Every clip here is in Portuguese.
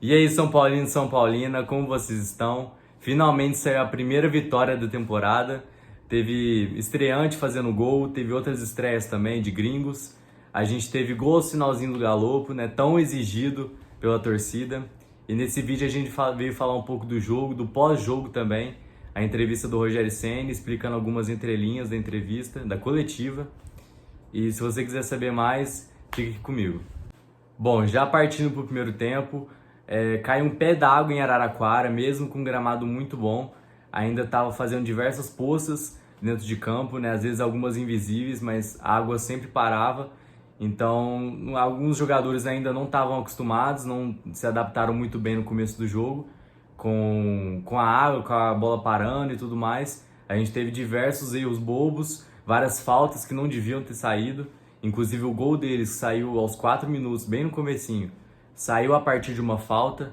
E aí, São Paulino e São Paulina, como vocês estão? Finalmente saiu a primeira vitória da temporada. Teve estreante fazendo gol, teve outras estreias também de gringos. A gente teve gol ao finalzinho do Galopo, né? Tão exigido pela torcida. E nesse vídeo a gente veio falar um pouco do jogo, do pós-jogo também. A entrevista do Rogério Ceni, explicando algumas entrelinhas da entrevista, da coletiva. E se você quiser saber mais, fique aqui comigo. Bom, já partindo para o primeiro tempo, caiu um pé d'água em Araraquara, mesmo com um gramado muito bom. Ainda estava fazendo diversas poças dentro de campo, né? Às vezes algumas invisíveis, mas a água sempre parava. Então, alguns jogadores ainda não estavam acostumados, não se adaptaram muito bem no começo do jogo, com a água, com a bola parando e tudo mais. A gente teve diversos erros bobos, várias faltas que não deviam ter saído. Inclusive o gol deles saiu aos 4 minutos, bem no comecinho. Saiu a partir de uma falta.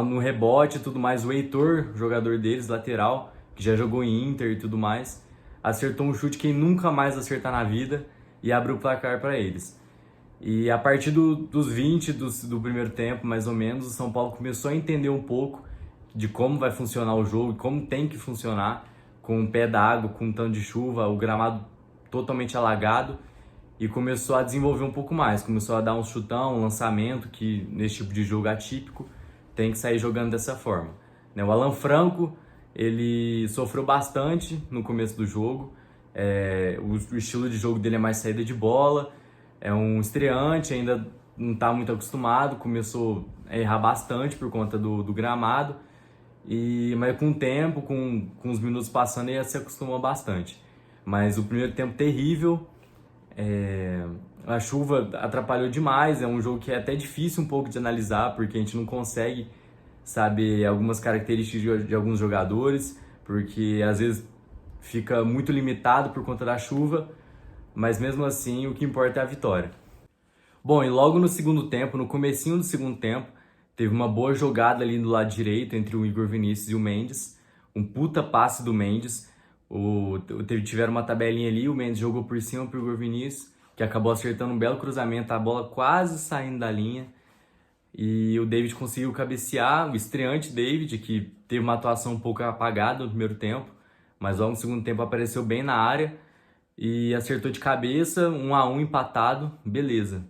No rebote e tudo mais, o Heitor, jogador deles, lateral, que já jogou em Inter e tudo mais, acertou um chute que nunca mais acertar na vida e abriu o placar para eles. E a partir dos 20 do primeiro tempo, mais ou menos, o São Paulo começou a entender um pouco de como vai funcionar o jogo, como tem que funcionar, com o pé d'água, com um tanto de chuva, o gramado totalmente alagado, e começou a desenvolver um pouco mais, começou a dar um chutão, um lançamento, que nesse tipo de jogo atípico tem que sair jogando dessa forma. O Alan Franco, ele sofreu bastante no começo do jogo, o estilo de jogo dele é mais saída de bola, é um estreante, ainda não está muito acostumado, começou a errar bastante por conta do gramado, mas com o tempo, com os minutos passando, ele se acostumou bastante. Mas o primeiro tempo terrível, a chuva atrapalhou demais, é um jogo que é até difícil um pouco de analisar, porque a gente não consegue saber algumas características de alguns jogadores, porque às vezes fica muito limitado por conta da chuva, mas mesmo assim o que importa é a vitória. Bom, e logo no segundo tempo, no comecinho do segundo tempo, teve uma boa jogada ali do lado direito entre o Igor Vinícius e o Mendes, um puta passe do Mendes. Tiveram uma tabelinha ali, o Mendes jogou por cima pro Igor Vinícius, que acabou acertando um belo cruzamento, a bola quase saindo da linha. E o David conseguiu cabecear, o estreante David, que teve uma atuação um pouco apagada no primeiro tempo, mas logo no segundo tempo apareceu bem na área e acertou de cabeça, 1-1 empatado, beleza.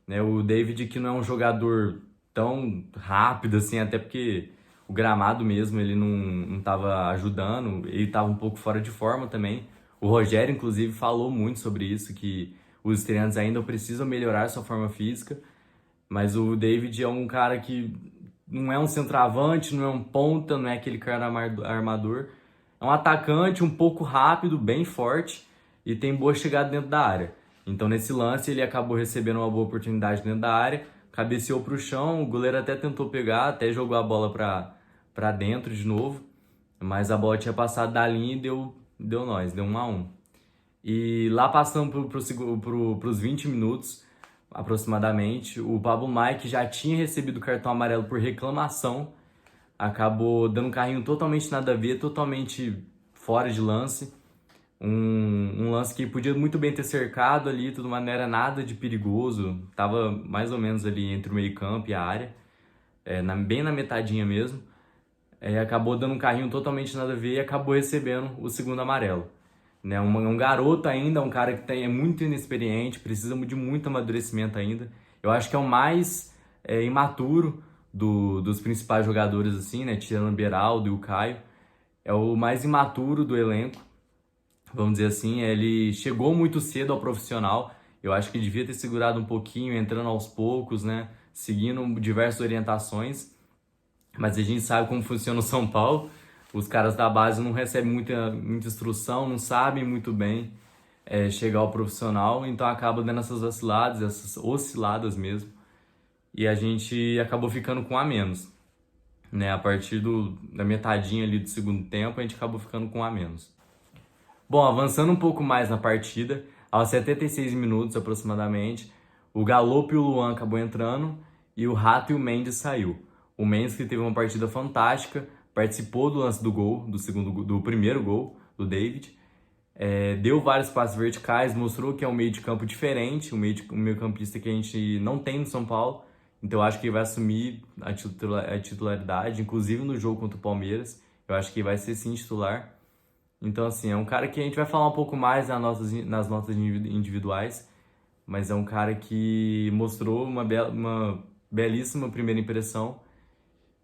O David, que não é um jogador tão rápido assim, até porque o gramado mesmo ele não estava ajudando, ele estava um pouco fora de forma também. O Rogério, inclusive, falou muito sobre isso, que os estreantes ainda precisam melhorar sua forma física, mas o David é um cara que não é um centroavante, não é um ponta, não é aquele cara armador. É um atacante um pouco rápido, bem forte e tem boa chegada dentro da área. Então nesse lance ele acabou recebendo uma boa oportunidade dentro da área, cabeceou para o chão, o goleiro até tentou pegar, até jogou a bola para dentro de novo, mas a bola tinha passado da linha e deu 1-1. E lá passando para os 20 minutos, aproximadamente, o Pablo Maia já tinha recebido cartão amarelo por reclamação, acabou dando um carrinho totalmente nada a ver, totalmente fora de lance, um lance que podia muito bem ter cercado ali, tudo, mas não era nada de perigoso, tava mais ou menos ali entre o meio campo e a área, bem na metadinha mesmo. Acabou dando um carrinho totalmente nada a ver e acabou recebendo o segundo amarelo. Um garoto ainda, um cara que é muito inexperiente, precisa de muito amadurecimento ainda. Eu acho que é o mais imaturo dos principais jogadores, assim, né? Tirando o Beraldo e o Caio. É o mais imaturo do elenco, vamos dizer assim. Ele chegou muito cedo ao profissional. Eu acho que devia ter segurado um pouquinho, entrando aos poucos, né? Seguindo diversas orientações. Mas a gente sabe como funciona o São Paulo. Os caras da base não recebem muita instrução, não sabem muito bem chegar ao profissional, então acaba dando essas vaciladas, essas osciladas mesmo. E a gente acabou ficando com a menos. A partir da metadinha ali do segundo tempo, a gente acabou ficando com a menos. Bom, avançando um pouco mais na partida, aos 76 minutos aproximadamente, o Galopo e o Luan acabou entrando e o Rato e o Mendes saiu. O Mendes, que teve uma partida fantástica, participou do lance do gol, do primeiro gol do David, deu vários passes verticais, mostrou que é um meio de campo diferente, um meio campista que a gente não tem no São Paulo, Então eu acho que ele vai assumir a titularidade, inclusive no jogo contra o Palmeiras. Eu acho que ele vai ser sim titular. Então, assim, é um cara que a gente vai falar um pouco mais nas notas individuais, mas é um cara que mostrou uma belíssima primeira impressão.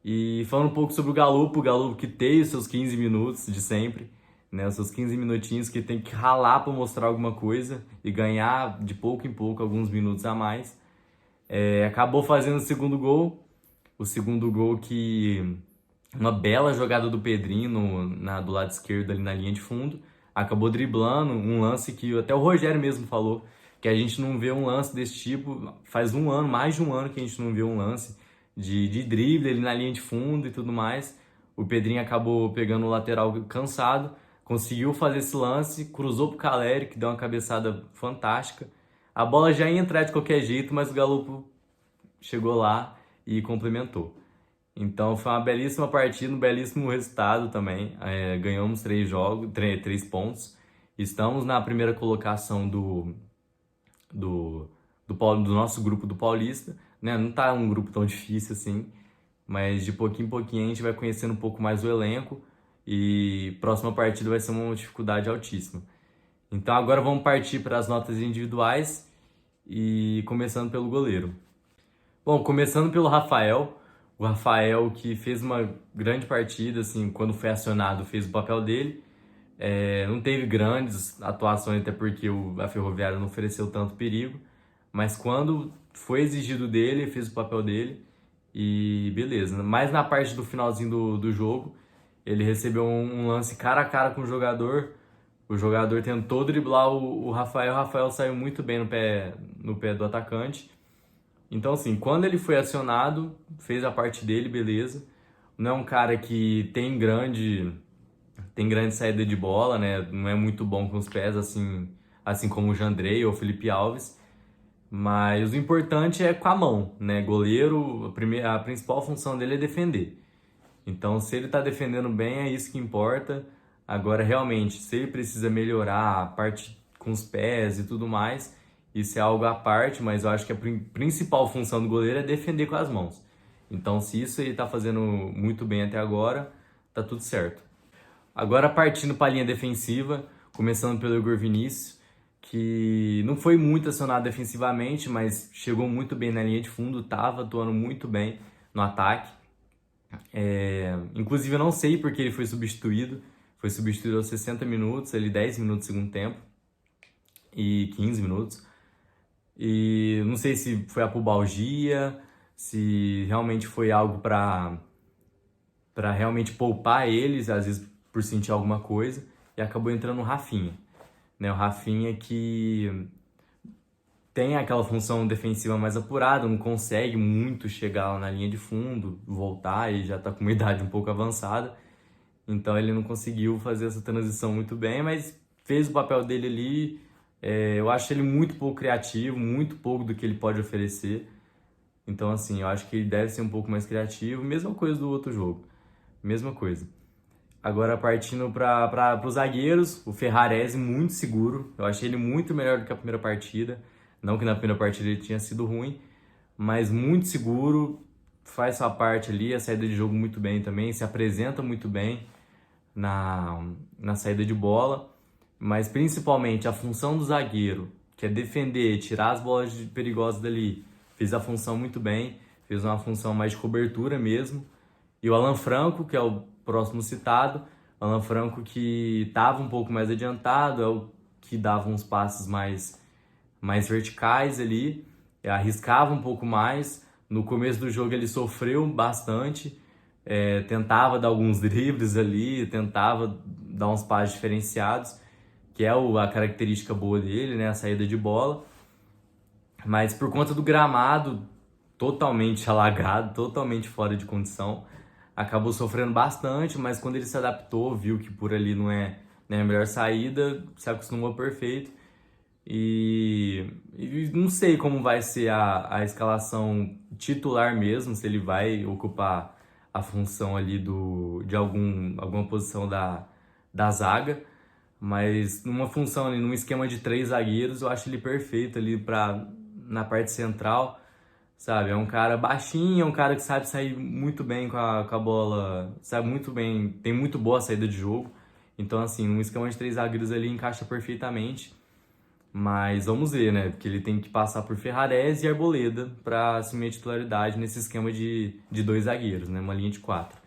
E falando um pouco sobre o Galo que tem os seus 15 minutos de sempre, né? Os seus 15 minutinhos que tem que ralar para mostrar alguma coisa e ganhar de pouco em pouco alguns minutos a mais. Acabou fazendo o segundo gol que uma bela jogada do Pedrinho do lado esquerdo ali na linha de fundo, acabou driblando um lance que até o Rogério mesmo falou, que a gente não vê um lance desse tipo, faz um ano, mais de um ano que a gente não vê um lance de drible ali na linha de fundo e tudo mais. O Pedrinho acabou pegando o lateral cansado, conseguiu fazer esse lance, cruzou pro Caleri, que deu uma cabeçada fantástica. A bola já ia entrar de qualquer jeito, mas o Galo chegou lá e complementou. Então foi uma belíssima partida, um belíssimo resultado também. Ganhamos 3 pontos. Estamos na primeira colocação do nosso grupo do Paulista, né? Não tá um grupo tão difícil assim, mas de pouquinho em pouquinho a gente vai conhecendo um pouco mais o elenco e próxima partida vai ser uma dificuldade altíssima. Então agora vamos partir para as notas individuais e começando pelo goleiro. Bom, começando pelo Rafael, o Rafael que fez uma grande partida, assim, quando foi acionado fez o papel dele. Não teve grandes atuações, até porque a Ferroviária não ofereceu tanto perigo, mas quando foi exigido dele, fez o papel dele e beleza. Mas na parte do finalzinho do jogo, ele recebeu um lance cara a cara com o jogador tentou driblar o Rafael saiu muito bem no pé do atacante. Então, assim, quando ele foi acionado, fez a parte dele, beleza. Não é um cara que tem grande saída de bola, né? Não é muito bom com os pés, assim como o Jandrei ou o Felipe Alves. Mas o importante é com a mão, né? Goleiro, a principal função dele é defender. Então, se ele tá defendendo bem, é isso que importa. Agora, realmente, se ele precisa melhorar a parte com os pés e tudo mais, isso é algo à parte, mas eu acho que a principal função do goleiro é defender com as mãos. Então, se isso ele tá fazendo muito bem até agora, tá tudo certo. Agora, partindo para a linha defensiva, começando pelo Igor Vinícius, que não foi muito acionado defensivamente, mas chegou muito bem na linha de fundo, estava atuando muito bem no ataque. Inclusive, eu não sei porque ele foi substituído aos 60 minutos, ele 10 minutos no segundo tempo e 15 minutos. E não sei se foi a pubalgia, se realmente foi algo para realmente poupar eles, às vezes por sentir alguma coisa, e acabou entrando o Rafinha. Né? O Rafinha que tem aquela função defensiva mais apurada, não consegue muito chegar lá na linha de fundo, voltar e já está com uma idade um pouco avançada. Então ele não conseguiu fazer essa transição muito bem, mas fez o papel dele ali. Eu acho ele muito pouco criativo, muito pouco do que ele pode oferecer. Então, assim, eu acho que ele deve ser um pouco mais criativo. Mesma coisa do outro jogo. Mesma coisa. Agora, partindo para os zagueiros, o Ferrarese muito seguro. Eu achei ele muito melhor do que a primeira partida. Não que na primeira partida ele tinha sido ruim, mas muito seguro. Faz sua parte ali, a saída de jogo muito bem também. Se apresenta muito bem na saída de bola. Mas principalmente a função do zagueiro, que é defender, tirar as bolas perigosas dali, fez a função muito bem, fez uma função mais de cobertura mesmo. E o Alan Franco, que é o próximo citado, o Alan Franco que estava um pouco mais adiantado, é o que dava uns passes mais verticais ali, arriscava um pouco mais. No começo do jogo ele sofreu bastante, tentava dar alguns dribles ali, tentava dar uns passes diferenciados, que é a característica boa dele, né? A saída de bola. Mas por conta do gramado totalmente alagado, totalmente fora de condição, acabou sofrendo bastante, mas quando ele se adaptou, viu que por ali não é a melhor saída, se acostumou perfeito. E não sei como vai ser a escalação titular mesmo, se ele vai ocupar a função ali de alguma posição da zaga. Mas numa função ali, num esquema de 3 zagueiros, eu acho ele perfeito ali na parte central. sabe? É um cara baixinho, é um cara que sabe sair muito bem com a bola, sabe muito bem, tem muito boa saída de jogo. Então, assim, um esquema de 3 zagueiros ali encaixa perfeitamente. Mas vamos ver, né? Porque ele tem que passar por Ferrarese e Arboleda para assumir a titularidade nesse esquema de 2 zagueiros, né? Uma linha de 4.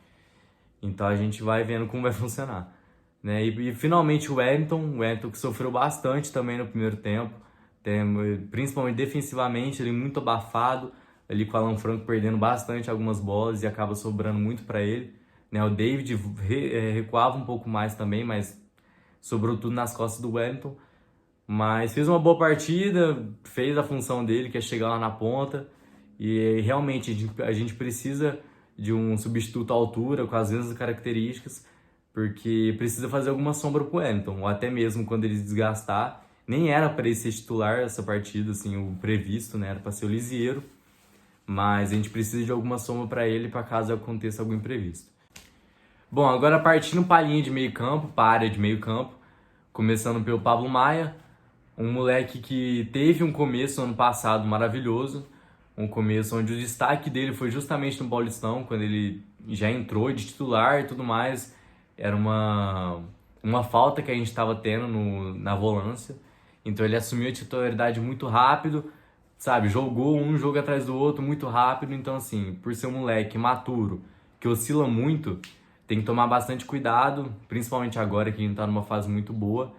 Então a gente vai vendo como vai funcionar. Né? E finalmente o Wellington que sofreu bastante também no primeiro tempo, principalmente defensivamente, ele muito abafado, ali com o Alan Franco perdendo bastante algumas bolas e acaba sobrando muito para ele. Né? O David recuava um pouco mais também, mas sobrou tudo nas costas do Wellington. Mas fez uma boa partida, fez a função dele, que é chegar lá na ponta. E realmente a gente precisa de um substituto à altura, com as mesmas características, porque precisa fazer alguma sombra pro Wellington, ou até mesmo quando ele desgastar. Nem era para ele ser titular essa partida, assim, o previsto, né? Era para ser o Lisieiro, mas a gente precisa de alguma sombra para ele para caso aconteça algum imprevisto. Bom, agora partindo para a linha de meio campo, para a área de meio campo, começando pelo Pablo Maia, um moleque que teve um começo ano passado maravilhoso, um começo onde o destaque dele foi justamente no Paulistão, quando ele já entrou de titular e tudo mais. Era uma falta que a gente estava tendo na volância. Então ele assumiu a titularidade muito rápido, sabe? Jogou um jogo atrás do outro muito rápido. Então, assim, por ser um moleque maturo, que oscila muito, tem que tomar bastante cuidado, principalmente agora que a gente tá numa fase muito boa.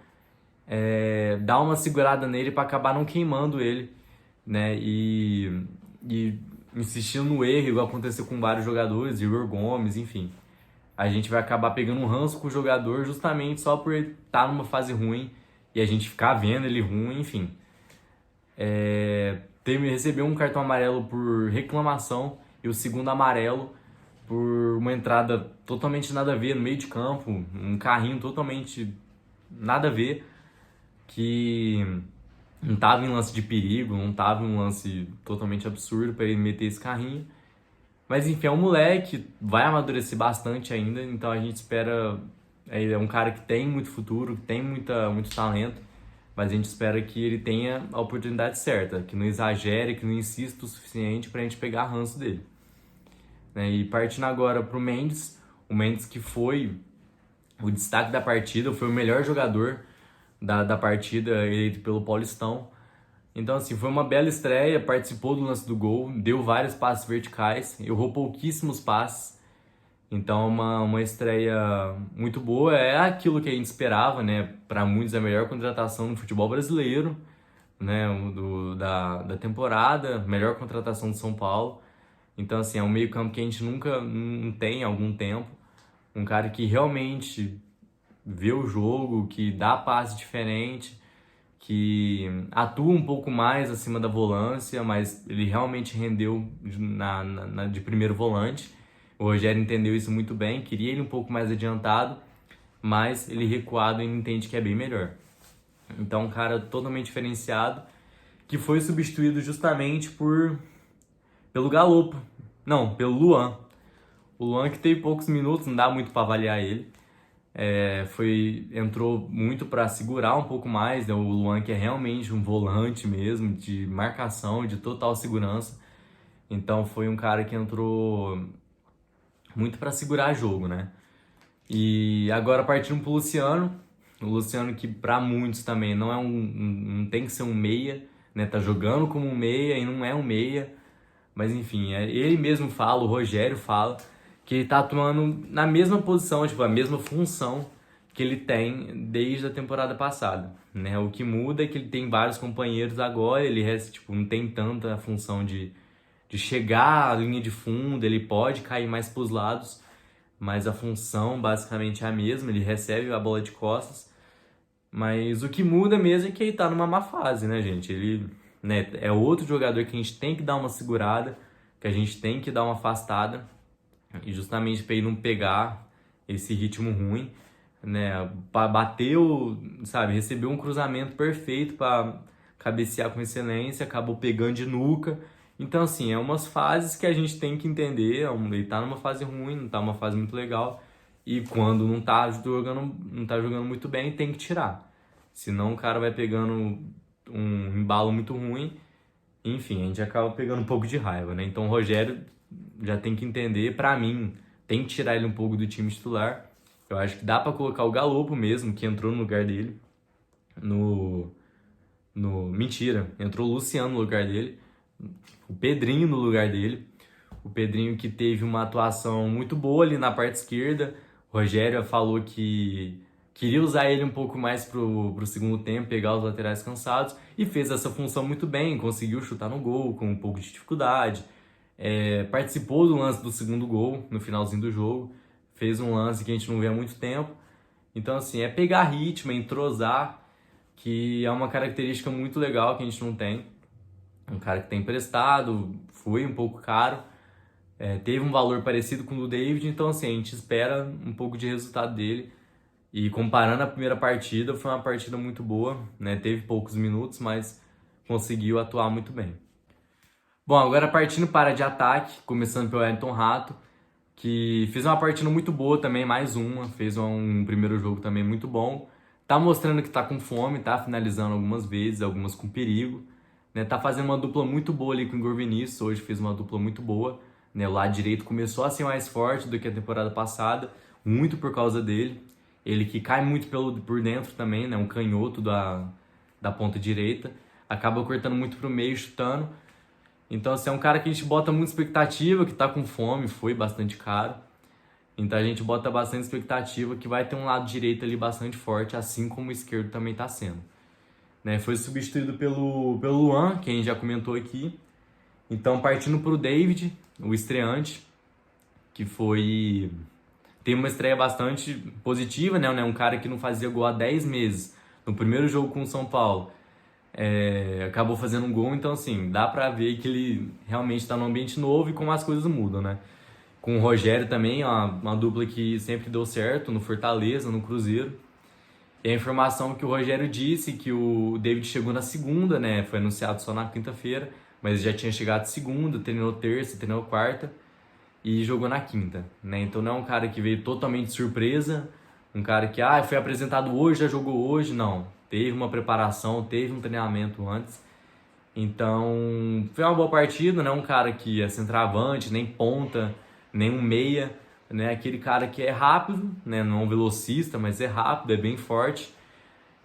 Dar uma segurada nele para acabar não queimando ele, né? E insistindo no erro, igual aconteceu com vários jogadores, Igor Gomes, enfim. A gente vai acabar pegando um ranço com o jogador justamente só por ele estar numa fase ruim e a gente ficar vendo ele ruim, enfim. Recebeu um cartão amarelo por reclamação e o segundo amarelo por uma entrada totalmente nada a ver no meio de campo, um carrinho totalmente nada a ver, que não tava em lance de perigo, não tava em um lance totalmente absurdo para ele meter esse carrinho. Mas enfim, é um moleque, vai amadurecer bastante ainda, então a gente espera. É um cara que tem muito futuro, que tem muito talento, mas a gente espera que ele tenha a oportunidade certa, que não exagere, que não insista o suficiente pra gente pegar ranço dele. Né? E partindo agora pro Mendes, o Mendes que foi o destaque da partida, foi o melhor jogador da partida eleito pelo Paulistão. Então, assim, foi uma bela estreia, participou do lance do gol, deu vários passes verticais, errou pouquíssimos passes. Então, uma estreia muito boa. É aquilo que a gente esperava, né? Para muitos, a melhor contratação no futebol brasileiro, né? Da temporada, melhor contratação de São Paulo. Então, assim, é um meio-campo que a gente nunca não tem há algum tempo. Um cara que realmente vê o jogo, que dá passe diferente, que atua um pouco mais acima da volância, mas ele realmente rendeu de primeiro volante. O Rogério entendeu isso muito bem, queria ele um pouco mais adiantado, mas ele recuado e entende que é bem melhor. Então, um cara totalmente diferenciado, que foi substituído justamente pelo Galopo. Não, pelo Luan. O Luan que teve poucos minutos, não dá muito para avaliar ele. Entrou muito para segurar um pouco mais, né? O Luan que é realmente um volante mesmo, de marcação, de total segurança. Então foi um cara que entrou muito para segurar jogo, né? E agora partindo pro Luciano, o Luciano que para muitos também não tem que ser um meia, né? Tá jogando como um meia e não é um meia, mas enfim, ele mesmo fala, o Rogério fala que ele tá atuando na mesma posição, tipo, a mesma função que ele tem desde a temporada passada, né? O que muda é que ele tem vários companheiros agora, ele tipo, não tem tanta função de chegar à linha de fundo, ele pode cair mais pros lados, mas a função basicamente é a mesma, ele recebe a bola de costas, mas o que muda mesmo é que ele tá numa má fase, né, gente? Ele, né, é outro jogador que a gente tem que dar uma segurada, que a gente tem que dar uma afastada, e justamente para ele não pegar esse ritmo ruim, né? Bateu, sabe, recebeu um cruzamento perfeito para cabecear com excelência, acabou pegando de nuca. Então, assim, é umas fases que a gente tem que entender. Ele tá numa fase ruim, não tá numa fase muito legal. E quando não tá jogando muito bem, tem que tirar. Senão o cara vai pegando um embalo muito ruim Enfim, a gente acaba pegando um pouco de raiva, né? Então o Rogério já tem que entender, pra mim, tem que tirar ele um pouco do time titular. Eu acho que dá pra colocar o Galopo mesmo, que entrou no lugar dele. Mentira, entrou o Luciano no lugar dele, o Pedrinho no lugar dele. O Pedrinho que teve uma atuação muito boa ali na parte esquerda. O Rogério falou que queria usar ele um pouco mais pro segundo tempo, pegar os laterais cansados, e fez essa função muito bem, conseguiu chutar no gol com um pouco de dificuldade. Participou do lance do segundo gol no finalzinho do jogo, fez um lance que a gente não vê há muito tempo. Então, assim, é pegar ritmo, é entrosar, que é uma característica muito legal que a gente não tem. Um cara que tem emprestado, foi um pouco caro, teve um valor parecido com o do David, então assim, a gente espera um pouco de resultado dele. E comparando a primeira partida, foi uma partida muito boa, né? Teve poucos minutos, mas conseguiu atuar muito bem. Bom, agora partindo para de ataque, começando pelo Wellington Rato, que fez uma partida muito boa também, mais uma, fez um primeiro jogo também muito bom. Tá mostrando que tá com fome, tá finalizando algumas vezes, algumas com perigo, né? Tá fazendo uma dupla muito boa ali com o Igor Vinícius, hoje fez uma dupla muito boa, né? O lado direito começou a ser mais forte do que a temporada passada, muito por causa dele. Ele que cai muito por dentro também, né? Um canhoto da ponta direita, acaba cortando muito pro meio, chutando. Então, assim, é um cara que a gente bota muita expectativa, que tá com fome, foi bastante caro. Então a gente bota bastante expectativa que vai ter um lado direito ali bastante forte, assim como o esquerdo também tá sendo. Né? Foi substituído pelo Luan, que a gente já comentou aqui. Então, partindo pro David, o estreante, que tem uma estreia bastante positiva, né? Um cara que não fazia gol há 10 meses. No primeiro jogo com o São Paulo, acabou fazendo um gol. Então, assim, dá pra ver que ele realmente está num ambiente novo e como as coisas mudam, né? Com o Rogério também, uma dupla que sempre deu certo no Fortaleza, no Cruzeiro. E a informação que o Rogério disse que o David chegou na segunda, né? Foi anunciado só na quinta-feira, mas já tinha chegado segunda, treinou terça, treinou quarta e jogou na quinta, né? Então não é um cara que veio totalmente surpresa, um cara que foi apresentado hoje, já jogou hoje, não. Teve uma preparação, teve um treinamento antes. Então foi uma boa partida, não é um cara que é centroavante, nem ponta, nem um meia, né? Aquele cara que é rápido, né? Não é um velocista, mas é rápido, é bem forte.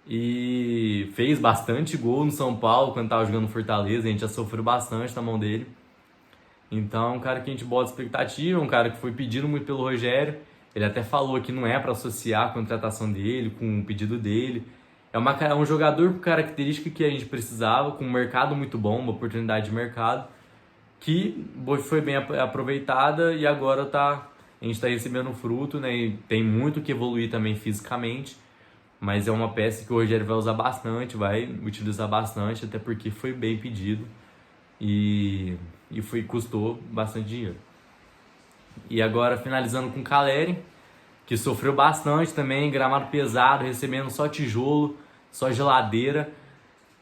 E fez bastante gol no São Paulo quando estava jogando no Fortaleza, a gente já sofreu bastante na mão dele. Então é um cara que a gente bota expectativa, um cara que foi pedido muito pelo Rogério. Ele até falou que não é para associar a contratação dele com o pedido dele. É um jogador com característica que a gente precisava, com um mercado muito bom, uma oportunidade de mercado, que foi bem aproveitada e agora a gente está recebendo fruto, né? E tem muito que evoluir também fisicamente, mas é uma peça que o Rogério vai usar bastante, vai utilizar bastante, até porque foi bem pedido e custou bastante dinheiro. E agora finalizando com o Caleri, que sofreu bastante também, gramado pesado, recebendo só tijolo, só geladeira,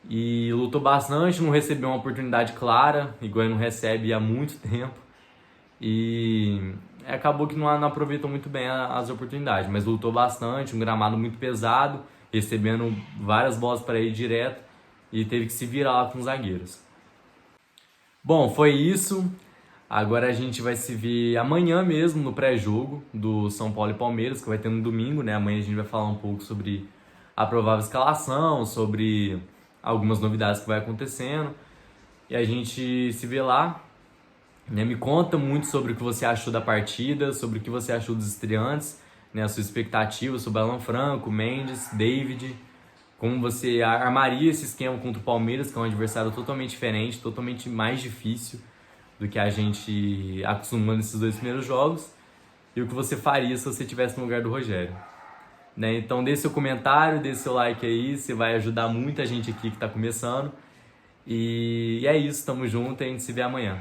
e lutou bastante, não recebeu uma oportunidade clara, igual ele não recebe há muito tempo, e acabou que não aproveitou muito bem as oportunidades, mas lutou bastante, um gramado muito pesado, recebendo várias bolas para ele direto, e teve que se virar lá com os zagueiros. Bom, foi isso. Agora a gente vai se ver amanhã mesmo no pré-jogo do São Paulo e Palmeiras, que vai ter no domingo, né? Amanhã a gente vai falar um pouco sobre a provável escalação, sobre algumas novidades que vai acontecendo. E a gente se vê lá, né? Me conta muito sobre o que você achou da partida, sobre o que você achou dos estreantes, né? A sua expectativa sobre Alan Franco, Mendes, David, como você armaria esse esquema contra o Palmeiras, que é um adversário totalmente diferente, totalmente mais difícil do que a gente acostumou nesses 2 primeiros jogos, e o que você faria se você estivesse no lugar do Rogério. Né? Então deixe seu comentário, deixe seu like aí, você vai ajudar muita gente aqui que está começando. E é isso, tamo junto e a gente se vê amanhã.